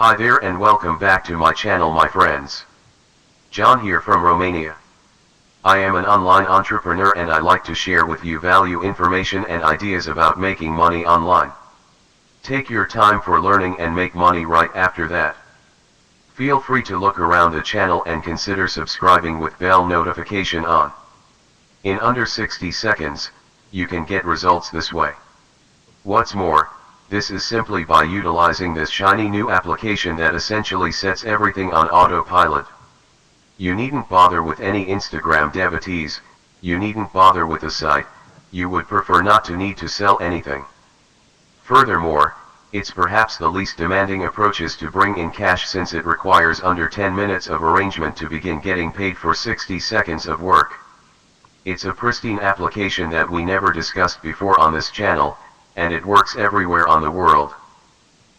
Hi there and welcome back to my channel, my friends. John here from Romania. I am an online entrepreneur and I like to share with you value information and ideas about making money online. Take your time for learning and make money right after that. Feel free to look around the channel and consider subscribing with bell notification on. In under 60 seconds, you can get results this way. What's more, this is simply by utilizing this shiny new application that essentially sets everything on autopilot. You needn't bother with any Instagram devotees, you needn't bother with a site, you would prefer not to need to sell anything. Furthermore, it's perhaps the least demanding approaches to bring in cash since it requires under 10 minutes of arrangement to begin getting paid for 60 seconds of work. It's a pristine application that we never discussed before on this channel, and it works everywhere on the world.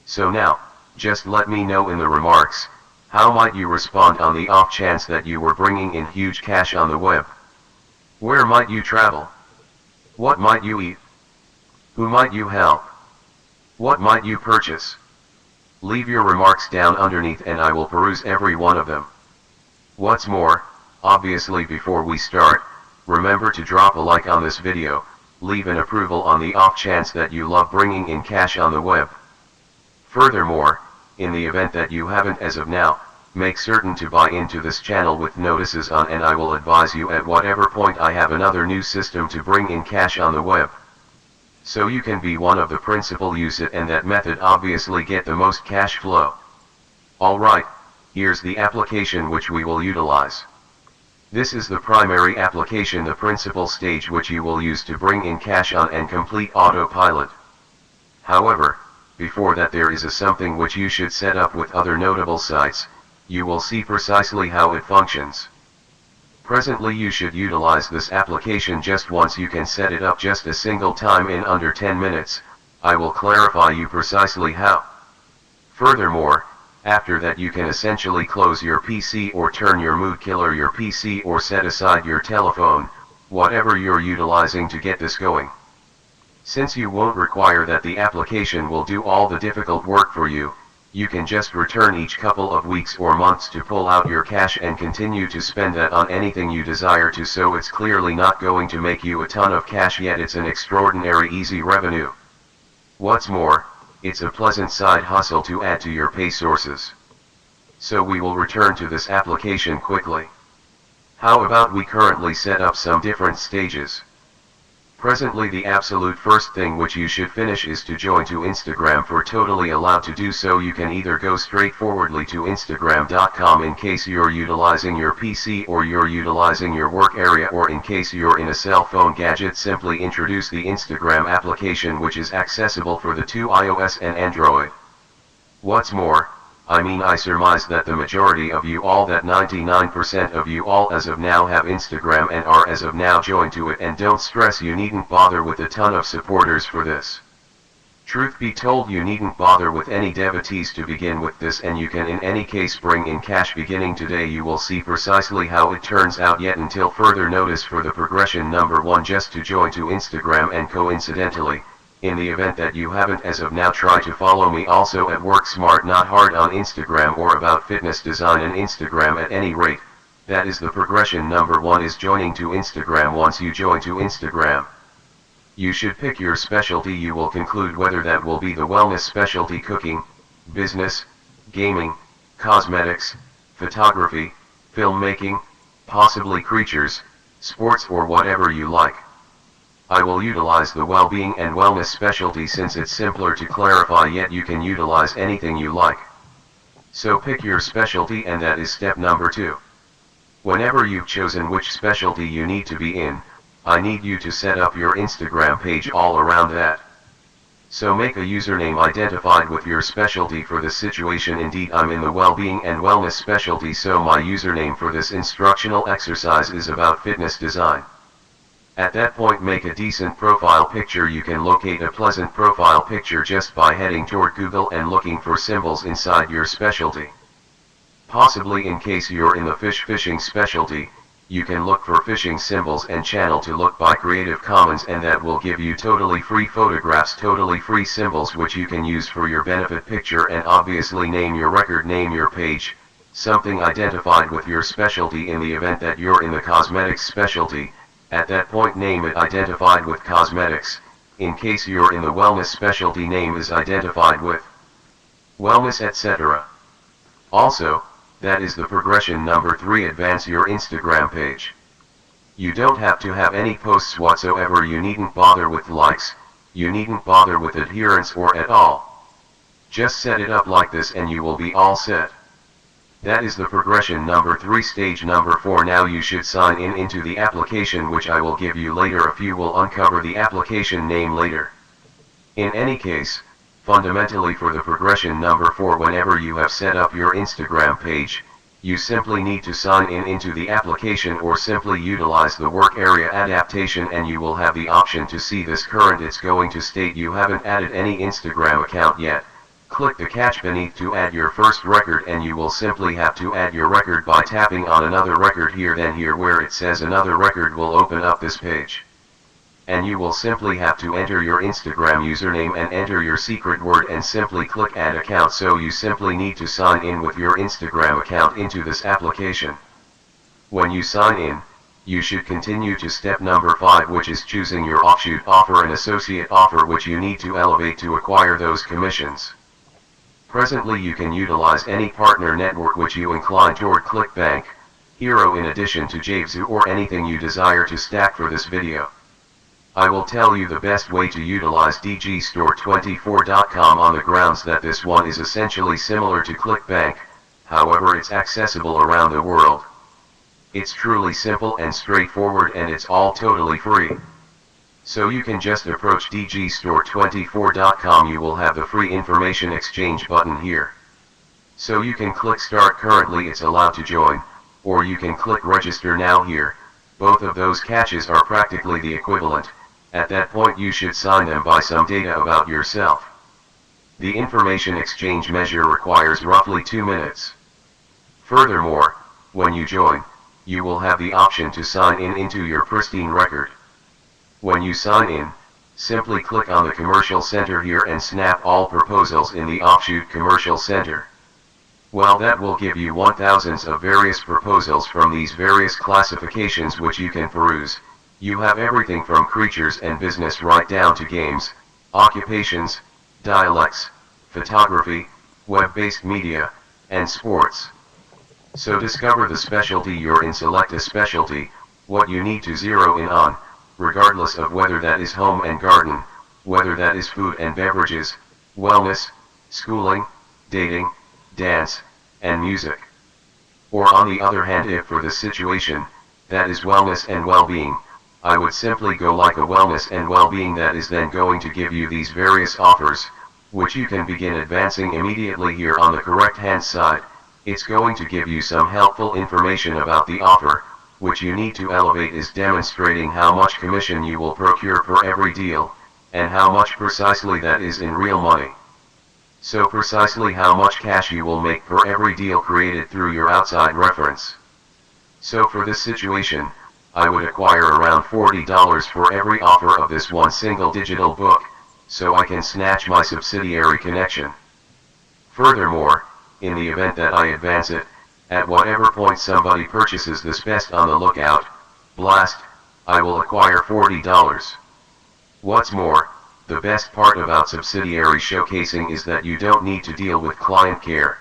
So now, just let me know in the remarks, how might you respond on the off chance that you were bringing in huge cash on the web? Where might you travel? What might you eat? Who might you help? What might you purchase? Leave your remarks down underneath and I will peruse every one of them. What's more, obviously before we start, remember to drop a like on this video, leave an approval on the off chance that you love bringing in cash on the web. Furthermore, in the event that you haven't as of now, make certain to buy into this channel with notices on and I will advise you at whatever point I have another new system to bring in cash on the web. So you can be one of the principal use it and that method obviously get the most cash flow. Alright, here's the application which we will utilize. This is the primary application, the principal stage which you will use to bring in cash on and complete autopilot. However, before that there is something which you should set up with other notable sites. You will see precisely how it functions. Presently you should utilize this application just once. You can set it up just a single time in under 10 minutes, I will clarify you precisely how. Furthermore, after that you can essentially close your PC or turn your mood killer your PC or set aside your telephone, whatever you're utilizing to get this going. Since you won't require that the application will do all the difficult work for you, you can just return each couple of weeks or months to pull out your cash and continue to spend that on anything you desire to, so it's clearly not going to make you a ton of cash, yet it's an extraordinary easy revenue. What's more, it's a pleasant side hustle to add to your pay sources. So we will return to this application quickly. How about we currently set up some different stages? Presently the absolute first thing which you should finish is to join to Instagram. For totally allowed to do so you can either go straightforwardly to instagram.com in case you're utilizing your PC or you're utilizing your work area, or in case you're in a cell phone gadget simply introduce the Instagram application which is accessible for the two iOS and Android. What's more, I surmise that the majority of you all, that 99% of you all as of now have Instagram and are as of now joined to it, and don't stress, you needn't bother with a ton of supporters for this. Truth be told, you needn't bother with any devotees to begin with this, and you can in any case bring in cash beginning today. You will see precisely how it turns out, yet until further notice. For the progression number 1, just to join to Instagram, and coincidentally, in the event that you haven't as of now, try to follow me also at Work Smart Not Hard on Instagram, or About Fitness Design and Instagram. At any rate, that is the progression number 1, is joining to Instagram. Once you join to Instagram, you should pick your specialty. You will conclude whether that will be the wellness specialty, cooking, business, gaming, cosmetics, photography, filmmaking, possibly creatures, sports, or whatever you like. I will utilize the well-being and wellness specialty since it's simpler to clarify, yet you can utilize anything you like. So pick your specialty, and that is step number 2. Whenever you've chosen which specialty you need to be in, I need you to set up your Instagram page all around that. So make a username identified with your specialty for the situation. Indeed, I'm in the well-being and wellness specialty, so my username for this instructional exercise is About Fitness Design. At that point, make a decent profile picture. You can locate a pleasant profile picture just by heading toward Google and looking for symbols inside your specialty. Possibly in case you're in the fishing specialty, you can look for fishing symbols and channel to look by Creative Commons, and that will give you totally free photographs, totally free symbols which you can use for your benefit picture, and obviously name your record, name your page, something identified with your specialty. In the event that you're in the cosmetics specialty, at that point name it identified with cosmetics. In case you're in the wellness specialty, name is identified with wellness, etc. Also, that is the progression number 3. Advance your Instagram page. You don't have to have any posts whatsoever, you needn't bother with likes, you needn't bother with adherence or at all. Just set it up like this and you will be all set. That is the progression number 3. Stage number 4. Now you should sign in into the application, which I will give you later if you will uncover the application name later. In any case, fundamentally for the progression number 4, whenever you have set up your Instagram page, you simply need to sign in into the application or simply utilize the work area adaptation, and you will have the option to see this current. It's going to state you haven't added any Instagram account yet. Click the catch beneath to add your first record, and you will simply have to add your record by tapping on another record here. Then here where it says another record will open up this page. And you will simply have to enter your Instagram username and enter your secret word and simply click add account. So you simply need to sign in with your Instagram account into this application. When you sign in, you should continue to step number 5, which is choosing your offshoot offer and associate offer, which you need to elevate to acquire those commissions. Presently you can utilize any partner network which you incline toward: ClickBank, Hero, in addition to Javezu, or anything you desire to stack for this video. I will tell you the best way to utilize dgstore24.com on the grounds that this one is essentially similar to ClickBank, however it's accessible around the world. It's truly simple and straightforward, and it's all totally free. So you can just approach dgstore24.com. You will have the free information exchange button here. So you can click start. Currently it's allowed to join, or you can click register now here. Both of those catches are practically the equivalent. At that point you should sign them by some data about yourself. The information exchange measure requires roughly 2 minutes. Furthermore, when you join, you will have the option to sign in into your pristine record. When you sign in, simply click on the commercial center here and snap all proposals in the offshoot commercial center. Well, that will give you 1000s of various proposals from these various classifications which you can peruse. You have everything from creatures and business right down to games, occupations, dialects, photography, web-based media, and sports. So discover the specialty you're in, select a specialty, what you need to zero in on, regardless of whether that is home and garden, whether that is food and beverages, wellness, schooling, dating, dance, and music. Or on the other hand, if for the situation, that is wellness and well-being, I would simply go like a wellness and well-being. That is then going to give you these various offers, which you can begin advancing immediately here on the correct hand side. It's going to give you some helpful information about the offer, which you need to elevate, is demonstrating how much commission you will procure per every deal, and how much precisely that is in real money. So precisely how much cash you will make per every deal created through your outside reference. So for this situation, I would acquire around $40 for every offer of this one single digital book, so I can snatch my subsidiary connection. Furthermore, in the event that I advance it, at whatever point somebody purchases this best on the lookout, blast, I will acquire $40. What's more, the best part about subsidiary showcasing is that you don't need to deal with client care.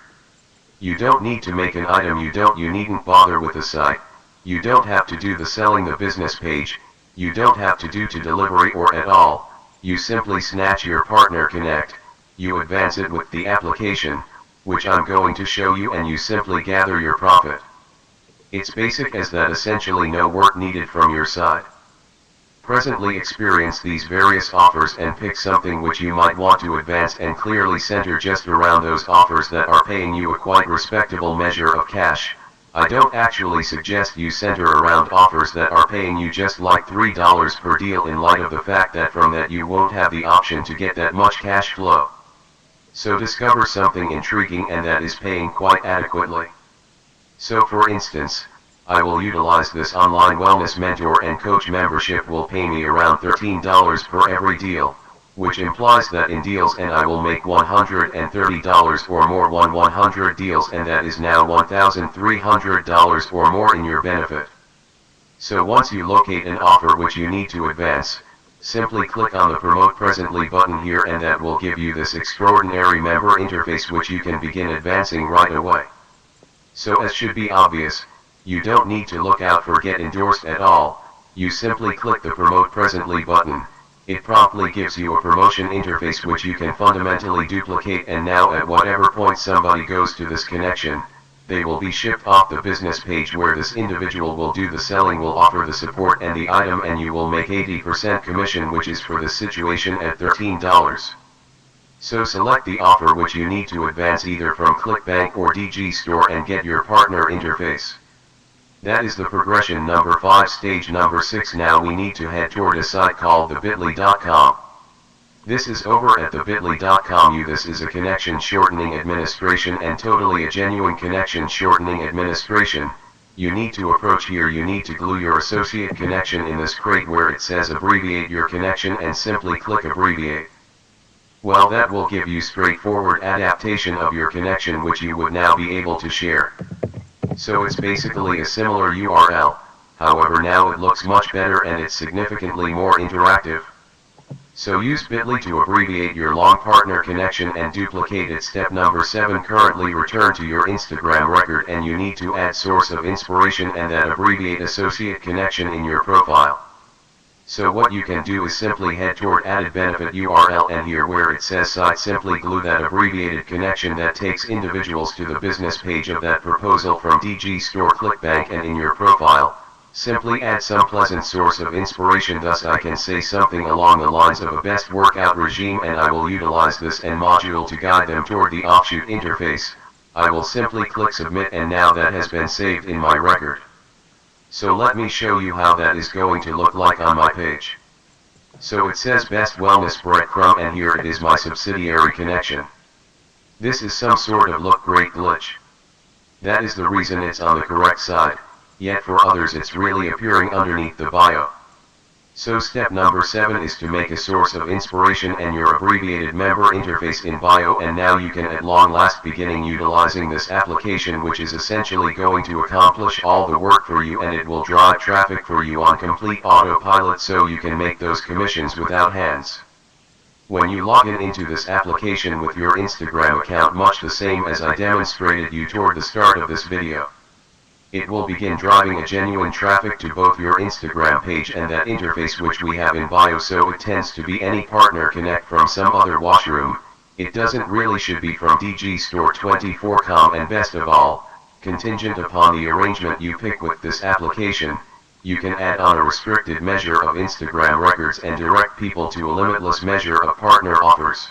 You don't need to make an item, you needn't bother with the site, you don't have to do the selling, the business page, you don't have to do to delivery or at all. You simply snatch your partner connect, you advance it with the application, which I'm going to show you, and you simply gather your profit. It's basic as that, essentially no work needed from your side. Presently experience these various offers and pick something which you might want to advance, and clearly center just around those offers that are paying you a quite respectable measure of cash. I don't actually suggest you center around offers that are paying you just like $3 per deal, in light of the fact that from that you won't have the option to get that much cash flow. So discover something intriguing and that is paying quite adequately. So for instance, I will utilize this online wellness mentor and coach membership will pay me around $13 per every deal, which implies that in deals and I will make $130 or more 100 deals, and that is now $1,300 or more in your benefit. So once you locate an offer which you need to advance, simply click on the Promote Presently button here, and that will give you this extraordinary member interface which you can begin advancing right away. So as should be obvious, you don't need to look out for Get Endorsed at all. You simply click the Promote Presently button. It promptly gives you a promotion interface which you can fundamentally duplicate, and now at whatever point somebody goes to this connection, they will be shipped off the business page where this individual will do the selling, will offer the support and the item, and you will make 80% commission, which is for this situation at $13. So select the offer which you need to advance either from ClickBank or DG Store and get your partner interface. That is the progression number 5. Stage number 6. Now we need to head toward a site called the bit.ly.com. This is over at the bit.ly.com. This is a connection shortening administration, and totally a genuine connection shortening administration. You need to approach here. You need to glue your associate connection in this crate where it says abbreviate your connection, and simply click abbreviate. Well, that will give you straightforward adaptation of your connection which you would now be able to share. So it's basically a similar URL, however now it looks much better and it's significantly more interactive. So use bit.ly to abbreviate your long partner connection and duplicate it. Step number 7. Currently return to your Instagram record, and you need to add source of inspiration and that abbreviate associate connection in your profile. So what you can do is simply head toward added benefit URL, and here where it says site, simply glue that abbreviated connection that takes individuals to the business page of that proposal from DG Store, ClickBank, and in your profile, simply add some pleasant source of inspiration. Thus I can say something along the lines of a best workout regime, and I will utilize this and module to guide them toward the offshoot interface. I will simply click submit, and now that has been saved in my record. So let me show you how that is going to look like on my page. So it says Best Wellness Breadcrumb, and here it is my subsidiary connection. This is some sort of look great glitch. That is the reason it's on the correct side, yet for others it's really appearing underneath the bio. So step number 7 is to make a source of inspiration and your abbreviated member interface in bio, and now you can at long last beginning utilizing this application, which is essentially going to accomplish all the work for you, and it will drive traffic for you on complete autopilot so you can make those commissions without hands. When you log in into this application with your Instagram account, much the same as I demonstrated you toward the start of this video, it will begin driving a genuine traffic to both your Instagram page and that interface which we have in bio. So it tends to be any partner connect from some other washroom. It doesn't really should be from DG Store 24com, and best of all, contingent upon the arrangement you pick with this application, you can add on a restricted measure of Instagram records and direct people to a limitless measure of partner offers.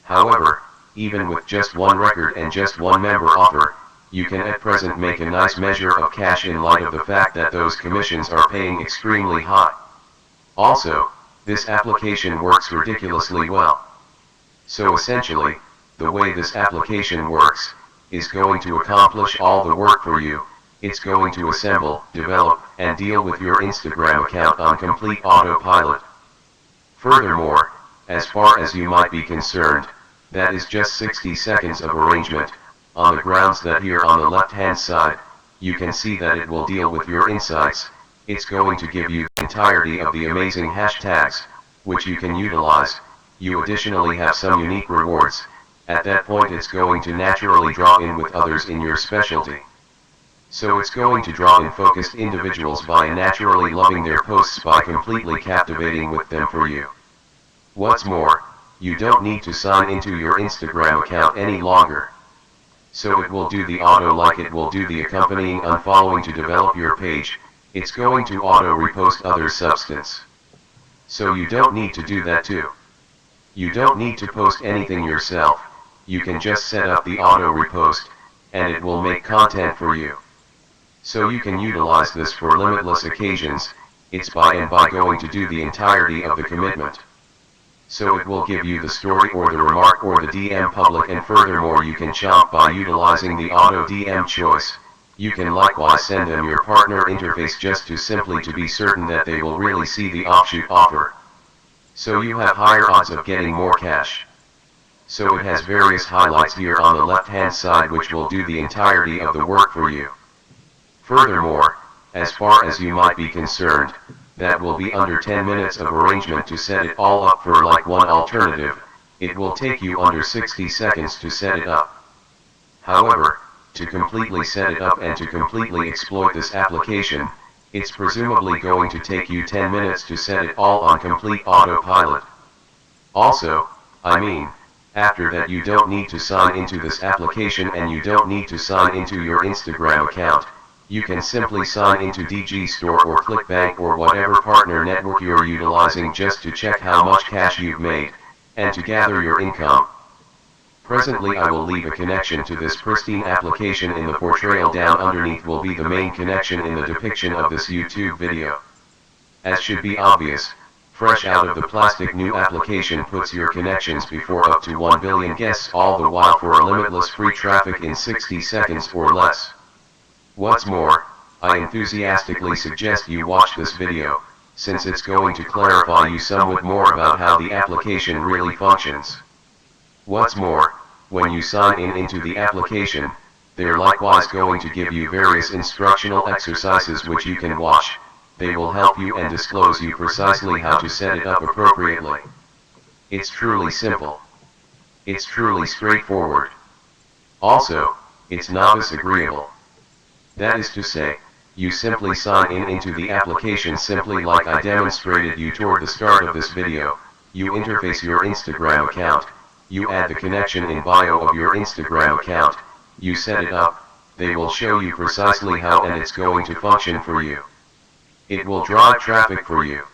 However, even with just one record and just one member offer, you can at present make a nice measure of cash in light of the fact that those commissions are paying extremely high. Also, this application works ridiculously well. So essentially, the way this application works is going to accomplish all the work for you. It's going to assemble, develop, and deal with your Instagram account on complete autopilot. Furthermore, as far as you might be concerned, that is just 60 seconds of arrangement, on the grounds that here on the left hand side, you can see that it will deal with your insights. It's going to give you the entirety of the amazing hashtags, which you can utilize. You additionally have some unique rewards. At that point it's going to naturally draw in with others in your specialty. So it's going to draw in focused individuals by naturally loving their posts, by completely captivating with them for you. What's more, you don't need to sign into your Instagram account any longer. So it will do the auto like it will do the accompanying unfollowing to develop your page. It's going to auto repost other substance. So you don't need to do that too. You don't need to post anything yourself. You can just set up the auto repost, and it will make content for you. So you can utilize this for limitless occasions. It's by going to do the entirety of the commitment. So it will give you the story or the remark or the DM public, and furthermore you can chomp by utilizing the auto DM choice. You can likewise send them your partner interface just to simply to be certain that they will really see the offshoot offer. So you have higher odds of getting more cash. So it has various highlights here on the left hand side which will do the entirety of the work for you. Furthermore, as far as you might be concerned, that will be under 10 minutes of arrangement to set it all up. For like one alternative, it will take you under 60 seconds to set it up. However, to completely set it up and to completely exploit this application, it's presumably going to take you 10 minutes to set it all on complete autopilot. Also, after that you don't need to sign into this application and you don't need to sign into your Instagram account. You can simply sign into DG Store or ClickBank or whatever partner network you're utilizing just to check how much cash you've made, and to gather your income. Presently I will leave a connection to this pristine application in the portrayal. Down underneath will be the main connection in the depiction of this YouTube video. As should be obvious, fresh out of the plastic new application puts your connections before up to 1 billion guests, all the while for a limitless free traffic in 60 seconds or less. What's more, I enthusiastically suggest you watch this video, since it's going to clarify you somewhat more about how the application really functions. What's more, when you sign in into the application, they're likewise going to give you various instructional exercises which you can watch. They will help you and disclose you precisely how to set it up appropriately. It's truly simple. It's truly straightforward. Also, it's novice agreeable. That is to say, you simply sign in into the application simply like I demonstrated you toward the start of this video. You interface your Instagram account, you add the connection in bio of your Instagram account, you set it up, they will show you precisely how and it's going to function for you. It will drive traffic for you.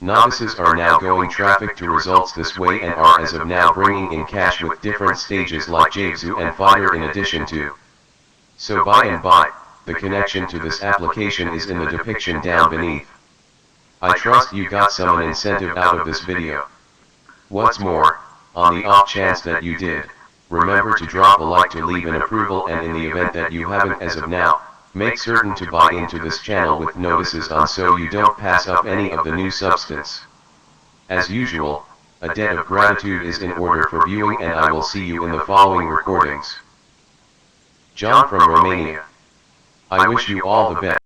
Novices are now going traffic to results this way and are as of now bringing in cash with different stages like Jigsaw and Fighter in addition to. So by and by, the connection to this application is in the depiction down beneath. I trust you got some incentive out of this video. What's more, on the off chance that you did, remember to drop a like to leave an approval, and in the event that you haven't as of now, make certain to buy into this channel with notices on so you don't pass up any of the new substance. As usual, a debt of gratitude is in order for viewing, and I will see you in the following recordings. John from Romania. I wish you all the best.